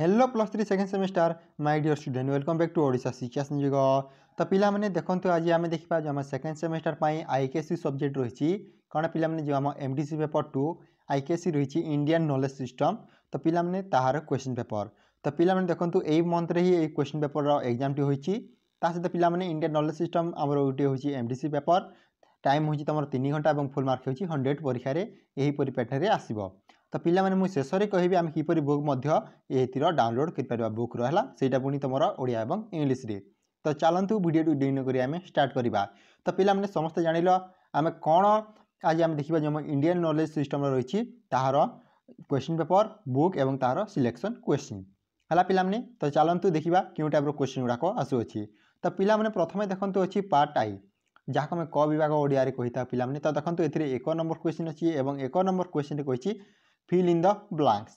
Hello +3 second semester my dear student welcome back to Odisha Shiksha Sanyog. तो पिला माने देखंतु आज आम देखा जो आम सेकेंड सेमेस्टर आईकेएससी सब्जेक्ट रही कौन पिला माने जो आम एमडीसी पेपर 2 आईकेएससी रही इंडियन नॉलेज सिस्टम। तो पिला माने ताहार क्वेश्चन पेपर तो पिला माने देखंतु एई मंथ रे ही क्वेश्चन पेपर एग्जाम टी होईची ता सहित पिला माने इंडियन नॉलेज सिस्टम आमर गोटे होची एमडीसी पेपर टाइम होची तमर 3 घंटा और फुल मार्क होची 100 परीक्षा रे एही परिपेठ रे आसीबो। तो पिला माने मु शेष रे कहबी आम किपरि बुक मध्य एतिर डाउनलोड कर परबा बुक रहला सेटा पुनी तमरा ओडिया एवं इंग्लिश रे। तो चलंतु वीडियो टू डिन करी आम स्टार्ट करबा। तो पिला माने समस्त जानिलो आम कोन आज आम देखिबा जो इंडियन नॉलेज सिस्टम रही ताहार क्वेश्चन पेपर बुक एवं ताहार सिलेक्शन क्वेश्चन हला पिला माने। तो चलंतु देखिबा क्यों टाइप रो क्वेश्चन गुडा को आसु अछि। तो पिला माने प्रथमे देखंतु अछि पार्ट आई जहाँ आम क विभाग ओडिया रे कहिता पिला माने। तो देखंतु एथिरे 1 नंबर क्वेश्चन अछि एवं 1 नंबर क्वेश्चन रे कहिछि फिल इन द ब्लैंक्स।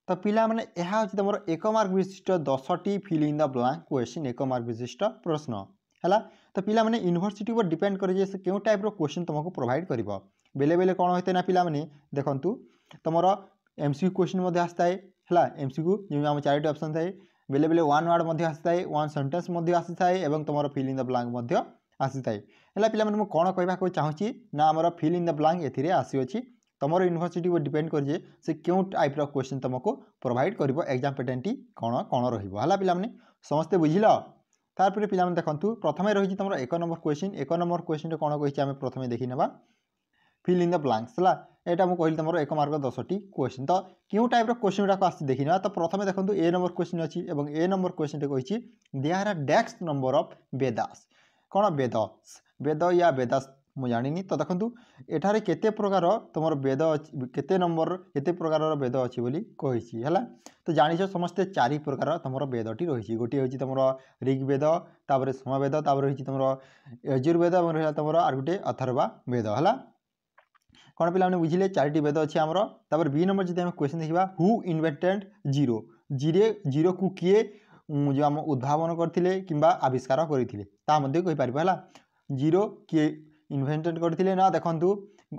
तो पिला माने यह हूँ तुम 1 मार्क विशिष्ट 10टी fill in the blank question 1 mark विशिष्ट प्रश्न है। तो पिला माने यूनिवर्सिटी पर डिपेंड करे से क्यों टाइप रो क्वेश्चन तुमको प्रोवाइड करिवो। बेले बेले कौन होते ना पिला माने देखंतु तुमर एमसीक्यू क्वेश्चन मध्ये आस्ता है हला एमसीक्यू जो आम 4टी ऑप्शन थाए बेले बेले वन वर्ड मध्ये आस्ता है वन सेंटेंस मध्ये आसी थाए एवं तुमर फिल इन द ब्लैंक मध्ये आसी थाए हला पिला माने मु कोन कहबा को चाहूची ना हमर फिल इन द ब्लैंक एथिरे आसी अछि तुम यूनिवर्सिटी पर डिपेंड करे से क्यों टाइप रो क्वेश्चन तुमको प्रोवाइड करिवो एग्जाम पैटर्न टी कोन कोन रहिबो हला पिला माने समस्त बुझिलो। तारपरे पिला माने देखंतु प्रथमे रही तुम 1 नंबर क्वेश्चन 1 नंबर क्वेश्चन रे कोन कहिछि आमे प्रथमे देखि नेबा फिल इन द ब्लैंक्स हला एटा मु कहिल तुमरो 1 मार्क 10टी क्वेश्चन। तो क्यों टाइप रो क्वेश्चन गुडा को आसी देखिना। तो प्रथमे देखंतु ए नंबर क्वेश्चन अछि एवं ए नंबर क्वेश्चन रे कहिछि there are dash number of Vedas कोन वेदास वेद या वेदास मु जानिनी। तो देखंतु एठारे केते प्रकार तुमर वेद केते नंबर केते प्रकार वेद अछि बोली कहिछि हला। तो जानिछो समस्त 4 प्रकार तुमर वेदटी रहिछि गोटी होछि तुमर ऋग्वेद तापरे समवेद तापरे होछि तुमर यजुर्वेद और रहला तुमर आर गोटे अथर्वा वेद हला। कोन पिला माने बुझिले 4टी वेद अछि हमर। तापर बी नंबर जदि हम क्वेश्चन देखिबा हु इन्वेंटेड जीरो जीरो को किए जो हम उद्भावन करथिले किबा आविष्कार करथिले ता मध्ये कहि परबा हला। जीरो किए इन्वेंटेड करथिले ना देखंतु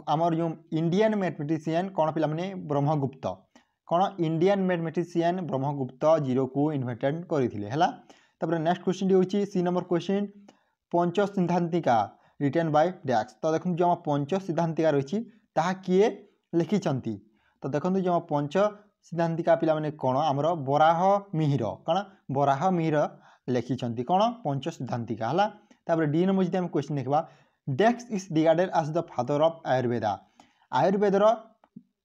आमर जो इंडियन मैथमेटिशियन कोन पिला माने ब्रह्मगुप्त कोन इंडियन मैथमेटिशियन ब्रह्मगुप्त जीरो को इन्वेंटेड करथिले हला। तापर नेक्स्ट क्वेश्चन डी होछि C number question Pancha Siddhantika written by dash. तो देखंतु जो पंच सिद्धांतिका रहिछि ताहा किए लिखिछंती। तो देखंतु जो पंच सिद्धांतिका पिला माने कोन हमर बराह मिहिर कोन बराह मिहिर लिखिछंती कोन पंच सिद्धांतिका हला। तापर डी नंबर जदि हम क्वेश्चन देखबा dash is regarded as the father of Ayurveda आयुर्वेदर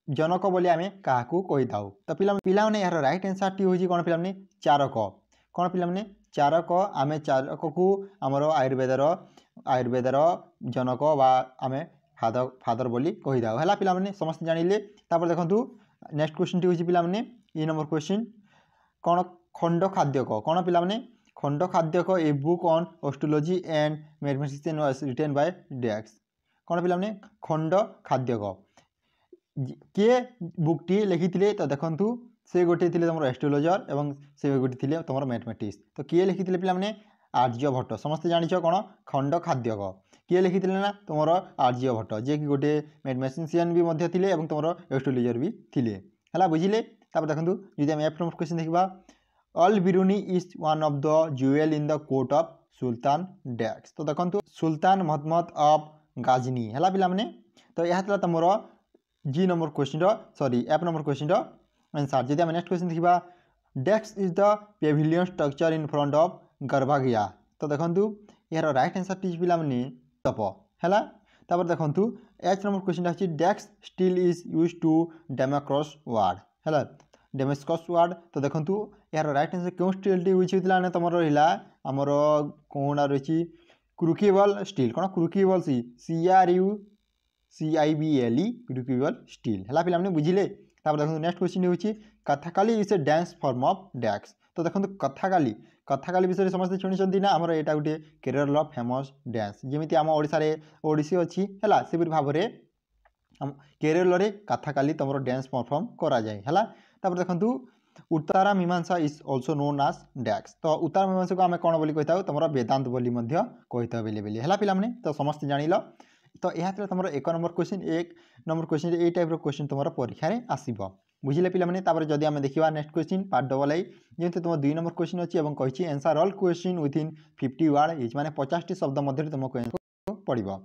जनक बोली आमे काहाकू कहिताउ। तो पिला माने यार राइट आंसर टी होजी कोन पिला माने चारक कोन पिला माने चारक आमे चारक को हमर आयुर्वेदर जनक बा आमे फादर बोली कहिदाउ हला पिला माने समस्त जानिले। तापर देखंतु नेक्स्ट क्वेश्चन टी होजी पिला माने ई नंबर क्वेश्चन कोन खंड खाद्यक कोन पिला माने Khanda Khadyaka a book on astrology and mathematics was written by dash कोन पिला माने खंड खाद्यक के बुक टी लिखिथिले। तो देखंतु से गोटे थिले तमरो एस्ट्रोलॉजर एवं से गोटे थिले तमरो मैथमेटिक्स। तो के लिखिथिले पिला माने आर्यभट्ट समस्त जानिछो कोन खंड खाद्यक के लिखिथिले ना तमरो आर्यभट्ट जे कि गोटे मैथमेटिशियन भी मध्य थिले एवं तमरो एस्ट्रोलॉजर भी थिले हला बुझिले। तापर देखंतु जदि हम एफ नंबर क्वेश्चन देखबा Al Biruni is one of the jewel in the court of sultan dash. तो देखंतु सुल्तान मोहम्मद ऑफ गाजनी हला पिला माने। तो यह तला तमरो G number question sorry F number question answer. जदि हम नेक्स्ट क्वेश्चन देखबा dash is the pavilion structure in front of garbhagriha. तो देखंतु यार राइट आंसर टी पिला माने तप हला। तापर देखंतु एच नंबर क्वेश्चन अछि dash steel is used to Damascus word हला डेमास्कस वर्ड। तो देखंतु यार राइट आंसर क्यों स्टील टी यूज होतिला ने तमरो रहिला हमरो कोना रहिछि क्रूकेबल स्टील कोन crucible C R U C I B L E crucible steel हला पिला माने बुझिले। तापर देखंतु नेक्स्ट क्वेश्चन होछि Kathakali is a dance form of dash. तो देखंतु कथकली विषय समस्त शुनिछंती ना हमर एटा गुटे केरल फेमस डांस जेमिति हम ओडिसा रे ओडिसी अछि हला सेबि भाबरे हम केरल रे कथकली तमरो डांस परफॉर्म करा जाय हला। तापर देखंतु उत्तरा मीमांसा इज आल्सो नोन एज डैक्स। तो उत्तरा मीमांसा को आमे कोन बोली कहिताउ तमरो वेदांत बोली मध्य कहिताउ बेले बेले हला पिला माने। तो समस्त जानिलो। तो यह तमरो 1 नंबर क्वेश्चन 1 नंबर क्वेश्चन ए टाइप रो क्वेश्चन तमरो परीक्षा रे आसीबो। बुझिले पिला माने तापर जदि आमे देखिबा next question part double I जेंते तुम 2 नंबर क्वेश्चन अछि एवं कहिछि answer all question within 50 word is माने 50 टी शब्द मध्ये तुमको आंसर पड़िबो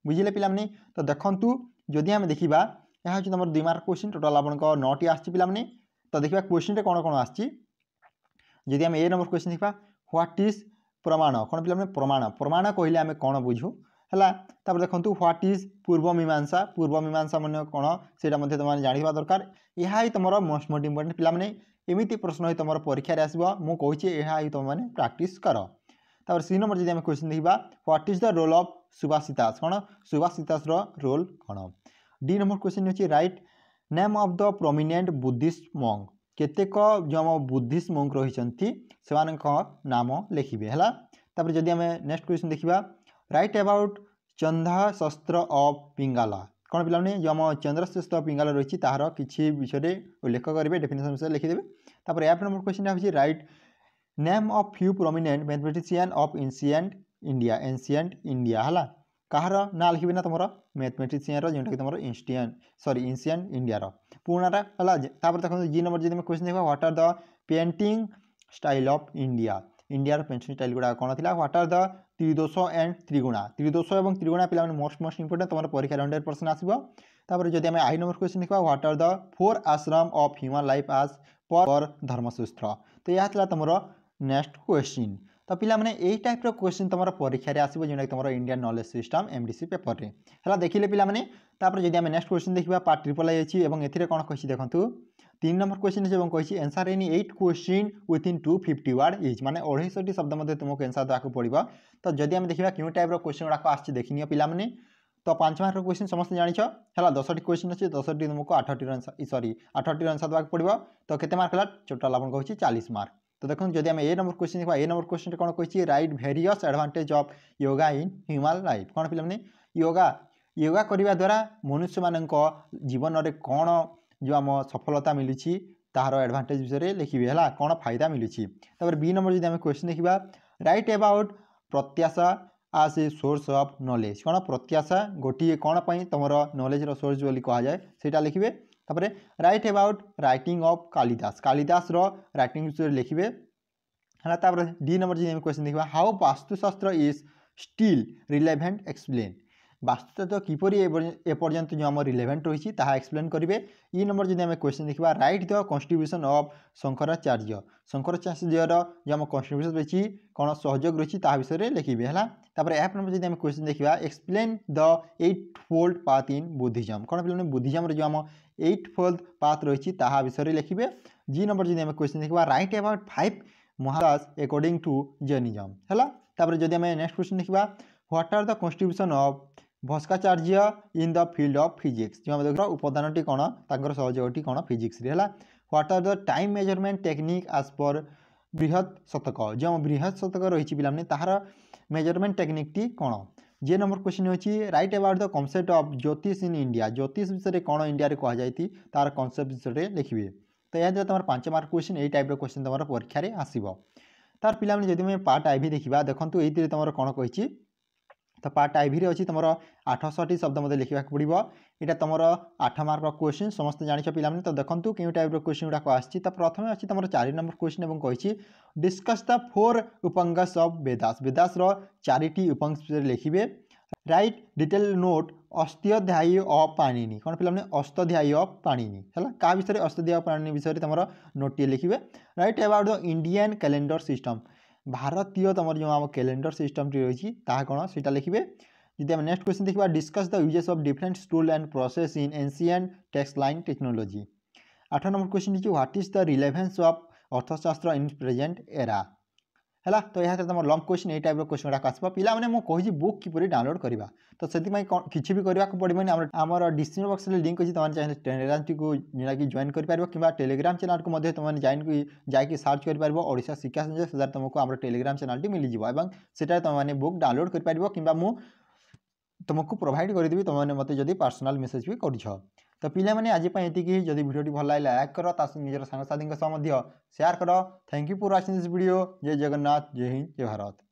बुझिले पिला माने तो देखंतु जदि आमे देखिबा यहाँ अछि तुमर 2 मार्क क्वेश्चन टोटल आपनको 9 टी आछि पिला माने तो देखिबा क्वेश्चन रे कोन कोन आछि जदि आमे ए नंबर क्वेश्चन देखिबा व्हाट इज प्रमाण कोन पिला माने प्रमाण कहिले आमे कोन बुझू हला तापर देखंतु व्हाट इज पूर्व मीमांसा माने कोन सेटा मध्ये तुम जानिबा दरकार यहा ही तुमरो मोस्ट इंपोर्टेंट पिला माने एमिति प्रश्न ही तुमरो परीक्षा रे आसीबो मु कहूची यहा ही तुम माने प्रैक्टिस करो तापर सी नंबर जदि हम क्वेश्चन देखिबा what is the role of subhashitas कोन सुभाषितास रो रोल कोन डी नंबर क्वेश्चन होची write name of the prominent Buddhist monk केतेक जो हम बुद्धिस्ट मॉन्क रहिसंती सेवानक नाम लिखिबे हला तापर जदि हम नेक्स्ट क्वेश्चन देखिबा राइट अबाउट चंदा शस्त्र ऑफ पिंगाला कौन पिला जो आम चंद्रशेषर पिंगाला रही तार किसी विषय उल्लेख करेंगे डेफिनेशन विषय लिखिदेवे तापर एफ नंबर क्वेश्चन है right name of few prominent mathematician of ancient India है कहार ना लिखे ना तुम मैथमेटिशियन जोटा कि तुम एंशिएंट इंडिया पुराना है देखो जी नंबर जी क्वेश्चन देखा what are the painting style of India painting style गुड़ा कौन थी व्हाट आर द त्रिदोष एंड त्रिगुणा और त्रिगुणा पिला मोस्ट इंपोर्टेंट तुम परीक्षा 100% आसो तापर जदि आम आई नंबर क्वेश्चन देखा व्हाट आर द 4 आश्रम ऑफ ह्यूमन लाइफ आज पर धर्मसूत्र तो यह था तुम नेक्स्ट क्वेश्चन तो पिला माने एई टाइप रो क्वेश्चन तुम परीक्षा रे आसीबो जेना तुम Indian knowledge system MDC paper रे हला देखिले पिला माने तापर जदि आम नेक्स्ट क्वेश्चन देखिबा पार्ट ट्रिपल आई अछि एवं एथिरे कोन कहिछि देखंतु 3 नंबर क्वेश्चन है एवं कहिछि answer any 8 question within 250 word is माने 250 शब्द मध्ये तुमको आंसर दाको पड़िबो तो जदि हम देखिबा क्यों टाइप रो क्वेश्चन गुडा आछि देखिनियो पिला माने तो 5 मार्क रो क्वेश्चन समस्त जानिछ हला 10 टी क्वेश्चन अछि 10 टी तुमको 8 टी आंसर दाको पड़िबो तो केते मार्क हला टोटल आपन कहिछि 40 मार्क तो देखो जदि हम ए नंबर क्वेश्चन देखा ए नंबर क्वेश्चन कौन कही right various advantage of yoga in human life कौन पिला माने योगा करने द्वारा मनुष्य मान जीवन में कौन जो आम सफलता मिली तार एडवांटेज विषय लिखिए है कौन फायदा मिली तापर बी नंबर जब आम क्वेश्चन देखा राइट अबाउट प्रत्याशा आज ए सोर्स ऑफ नॉलेज कौन प्रत्याशा गोटे कौन तुम नॉलेज रो सोर्स बोली कहा जाए सेटा लिखिए तापर write about writing of Kalidasa रो राइटिंग विषय लिखिए है तापर डी नंबर जब क्वेश्चन देखा how Vastushastra is still relevant explain वास्तुतत्व किपर एपर्यंत जो आम रिलेवेंट रही एक्सप्लेन करेंगे ई नंबर जब आम क्वेश्चन देखा right the contribution of Shankaracharya जो आम कॉन्ट्रिब्यूशन रही कौन सहयोग रही विषय लिखिए है तापर एफ नंबर जब आम क्वेश्चन देखा explain the 8 fold path in Buddhism कौन पे बुद्धिज्म जो आम 8 फोल्ड पाथ रही विषय लिखिए जी नंबर जब आम क्वेश्चन देखा राइट अबाउट 5 महाराज अकॉर्डिंग टू जैनिज्म है तापर जब आम नेक्स्ट क्वेश्चन देखा what are the contribution of Bhaskaracharya in the field of physics जो देख उपादान कौन तर सहयोगी कौन फिजिक्स है what are the time measurement technique आज पर बृहत शतक जो बृहत शतक रही पिलाने तार मेजरमेंट टेक्निक टी कौन जे नंबर क्वेश्चन होची right about the concept of ज्योतिष इन इंडिया ज्योतिष विषय कौन इंडिया कह जाती तार कॉन्सेप्ट विषय लिखिए तो यह तुम 5 मार्क क्वेश्चन यही टाइप क्वेश्चन तुम परीक्षा रे आसीबो तार पिला जब मैं पार्ट आईवी देखा देखो ये तुम कौन कही तो पार्ट आईवी अच्छी तुम 800 शब्द मत लिखा पड़ो यहाँ तुम 8 मार्क क्वेश्चन समस्त जानिछ पिला तो देखो क्यों टाइप क्वेश्चन गुड़ाक आसी तो प्रथम अच्छी तुम 4 नंबर क्वेश्चन और कही discuss the 4 upangas of Vedas चारिटी उपंग लिखिए write detail note Ashtadhyayi of Panini कौन पे अष्टाध्यायी ऑफ पाणिनि है क्या विषय अष्टाध्यायी पाणिनि विषय तुम नोट लिखिए right about the Indian calendar system भारतीय तुम जो आम कैलेंडर सिस्टम रही कौन सीटा लिखिए जब आम नेक्स्ट क्वेश्चन देखा discuss the uses of different tool and process in ancient text line technology 8 number question what is the relevance of अर्थशास्त्र इन प्रेजेंट एरा है तो यह तुम लंग क्वेश्चन ये टाइप क्वेश्चन गुड़ाक आसो पिला मैंने मुझे बुक किपरि डाउनलोड करवा तो से किसी भी करने को पड़ोनी आम डिस्क्रिप्शन बॉक्स में लिंक अच्छी तुम चाहिए टेलीग्राम को जोटा जॉइन कर कि टेलीग्राम चैनल को तुमने जाकि सर्च कर ओडिशा शिक्षा संजय से तुमको आम टेलीग्राम चैनल मिल जाए से तुमने बुक डाउनलोड कर कि तुमको प्रोवाइड करदेवी तुमने मत जब पर्सनाल मेसेज भी कर तो पिला मैंने आज ये जब वीडियो भल लगे लाइक कर निजर सांगसाथी शेयर कर thank you for watching this video जय जगन्नाथ जय हिंद जय भारत।